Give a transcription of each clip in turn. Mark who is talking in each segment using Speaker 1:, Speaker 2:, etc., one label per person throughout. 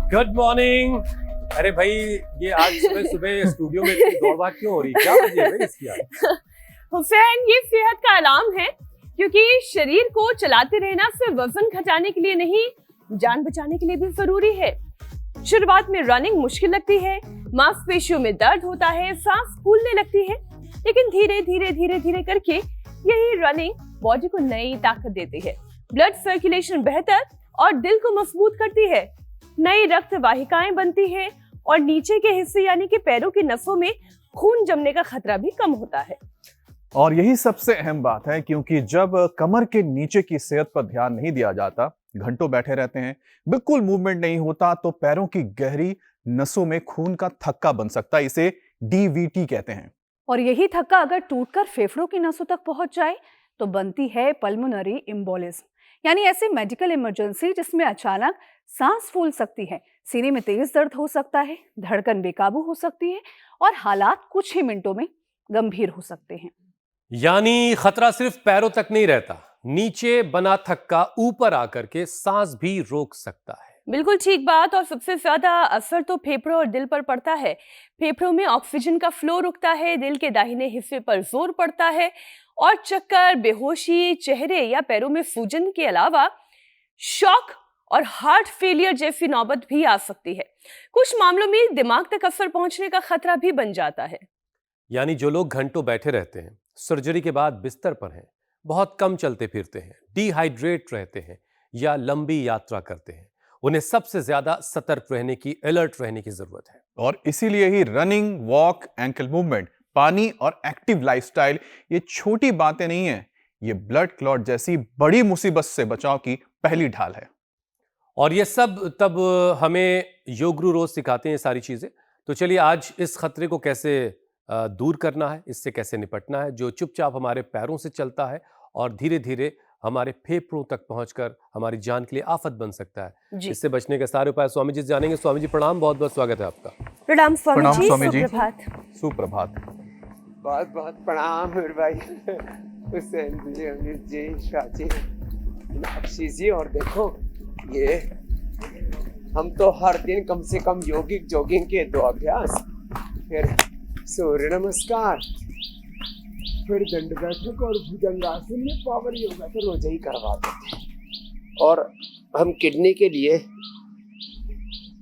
Speaker 1: Good morning. अरे भाई, ये आज सुबह सुबह स्टूडियो में इतनी दौड़-भाग क्यों हो रही है? क्या वजह है भाई इसकी आज?
Speaker 2: हुसैन, ये सेहत का अलार्म है, क्योंकि शरीर को चलाते रहना सिर्फ वजन घटाने के लिए नहीं, जान बचाने के लिए भी जरूरी है। शुरुआत में रनिंग मुश्किल लगती है, मांसपेशियों में दर्द होता है, सांस फूलने लगती है, लेकिन धीरे धीरे करके यही रनिंग बॉडी को नई ताकत देती है। ब्लड सर्कुलेशन बेहतर और दिल को मजबूत करती है, नई रक्त वाहिकाएं बनती है और नीचे के हिस्से यानी कि पैरों की नसों में खून जमने का खतरा भी कम होता है।
Speaker 3: और यही सबसे अहम बात है, क्योंकि जब कमर के नीचे की सेहत पर ध्यान नहीं दिया जाता, घंटों बैठे रहते हैं, बिल्कुल मूवमेंट नहीं होता, तो पैरों की गहरी नसों में खून का थक्का बन सकता है। इसे डीवीटी कहते हैं।
Speaker 4: और यही थक्का अगर टूटकर फेफड़ों की नसों तक पहुंच जाए तो बनती है पल्मोनरी एम्बोलिज्म, यानी ऐसी मेडिकल इमरजेंसी जिसमें अचानक सांस फूल सकती है, सीने में तेज दर्द हो सकता है, धड़कन बेकाबू हो सकती है और हालात कुछ ही मिनटों में गंभीर हो सकते हैं।
Speaker 1: यानी खतरा सिर्फ पैरों तक नहीं रहता, नीचे बना थक्का ऊपर आकर के सांस भी रोक सकता है।
Speaker 2: बिल्कुल ठीक बात। और सबसे ज्यादा असर तो फेफड़ों और दिल पर पड़ता है। फेफड़ों में ऑक्सीजन का फ्लो रुकता है, दिल के दाहिने हिस्से पर जोर पड़ता है और चक्कर, बेहोशी, चेहरे या पैरों में सूजन के अलावा शॉक और हार्ट फेलियर जैसी नौबत भी आ सकती है। कुछ मामलों में दिमाग तक असर पहुंचने का खतरा भी बन जाता है।
Speaker 1: यानी जो लोग घंटों बैठे रहते हैं, सर्जरी के बाद बिस्तर पर हैं, बहुत कम चलते फिरते हैं, डिहाइड्रेट रहते हैं या लंबी यात्रा करते हैं, उन्हें सबसे ज्यादा सतर्क रहने की, अलर्ट रहने की जरूरत है।
Speaker 3: और इसीलिए ही रनिंग, वॉक, एंकल मूवमेंट, पानी और एक्टिव लाइफस्टाइल ये छोटी बातें नहीं है, ये ब्लड क्लॉट जैसी बड़ी मुसीबत से बचाव की पहली ढाल है।
Speaker 1: और ये सब तब हमें योग गुरु रोज सिखाते हैं ये सारी चीजें। तो चलिए आज इस खतरे को कैसे दूर करना है, इससे कैसे निपटना है, जो चुपचाप हमारे पैरों से चलता है और धीरे धीरे हमारे फेफड़ों तक पहुंचकर हमारी जान के लिए आफत बन सकता है। इससे बचने के सारे उपाय स्वामी जी से जानेंगे। स्वामी जी प्रणाम, बहुत बहुत स्वागत है आपका।
Speaker 2: प्रणाम स्वामी
Speaker 3: प्रणाम
Speaker 2: जी,
Speaker 3: स्वामी जी।
Speaker 2: सुप्रभात।
Speaker 3: सुप्रभात।
Speaker 5: बहुत बहुत प्रणाम मेरे भाई हुसैन जी, अमित जी, शाजी, मीनाक्षी जी। और देखो ये हम तो हर दिन कम से कम जॉगिंग के 2 अभ्यास, फिर सूर्य नमस्कार, फिर दंड बैठक और भुजंगासन में पावर योगा तो रोज ही करवा देते हैं। और हम किडनी के लिए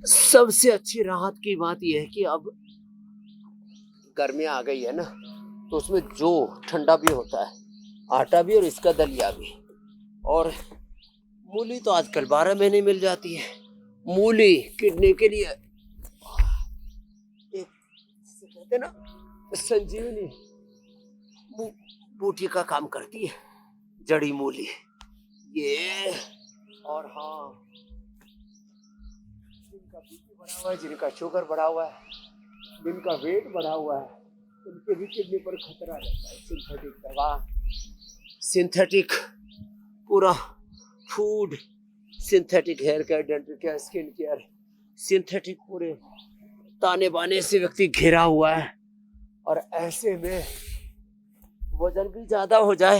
Speaker 5: सबसे अच्छी राहत की बात यह है कि अब गर्मियाँ आ गई है ना, तो उसमें जो ठंडा भी होता है, आटा भी और इसका दलिया भी। और मूली तो आजकल 12 महीने मिल जाती है। मूली किडनी के लिए एक कहते हैं ना संजीवनी बूटी का काम करती है, जड़ी मूली ये। और हाँ, जिनका बीपी बढ़ा हुआ है, जिनका शुगर बढ़ा हुआ है, जिनका वेट बढ़ा हुआ है, उनके भी किडनी पर खतरा रहता है। सिंथेटिक दवा, सिंथेटिक पूरा फूड, synthetic hair care, dental care, skin care, synthetic पूरे ताने बाने से व्यक्ति घिरा हुआ है। और ऐसे में वजन भी ज्यादा हो जाए,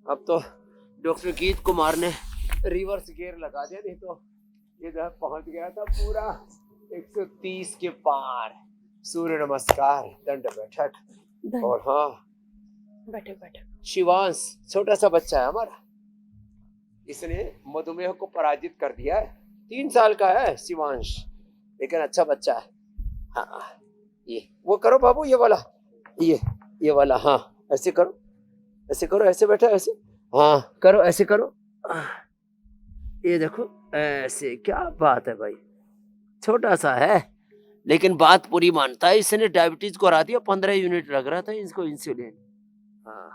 Speaker 5: अब तो डॉक्टर गीत कुमार ने रिवर्स गियर लगा दिया, नहीं तो ये जो पहुंच गया था पूरा 130 के पार। सूर्य नमस्कार, दंड बैठक। और हाँ,
Speaker 2: बैठक।
Speaker 5: शिवांश छोटा सा बच्चा है हमारा, इसने मधुमेह को पराजित कर दिया है। 3 साल का है शिवांश, लेकिन अच्छा बच्चा है। हाँ, ये वो करो बाबू, ये वाला, ये वाला, हाँ ऐसे करो, ऐसे करो, ऐसे बैठा, ऐसे, हाँ करो, ऐसे करो, ये देखो ऐसे। क्या बात है भाई, छोटा सा है लेकिन बात पूरी मानता है। इसने डायबिटीज को हरा दिया, 15 यूनिट लग रहा था इसको इंसुलिन। हाँ,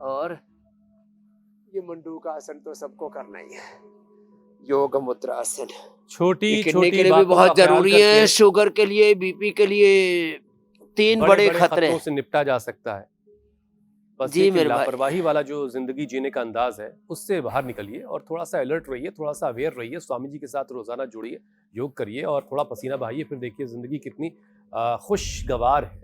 Speaker 5: और ये मंडूक आसन तो सबको करना ही है, योग मुद्रा आसन।
Speaker 1: छोटी
Speaker 5: किडनी के लिए भी बहुत जरूरी है, शुगर के लिए, बीपी के लिए, 3 बड़े खतरे
Speaker 1: से निपटा जा सकता है। बस
Speaker 5: जी मेरे भाई,
Speaker 1: लापरवाही वाला जो जिंदगी जीने का अंदाज है, उससे बाहर निकलिए और थोड़ा सा अलर्ट रहिए, थोड़ा सा अवेयर रहिए। स्वामी जी के साथ रोजाना जुड़िए, योग करिए और थोड़ा पसीना बहाइए, फिर देखिए जिंदगी कितनी खुशगवार है।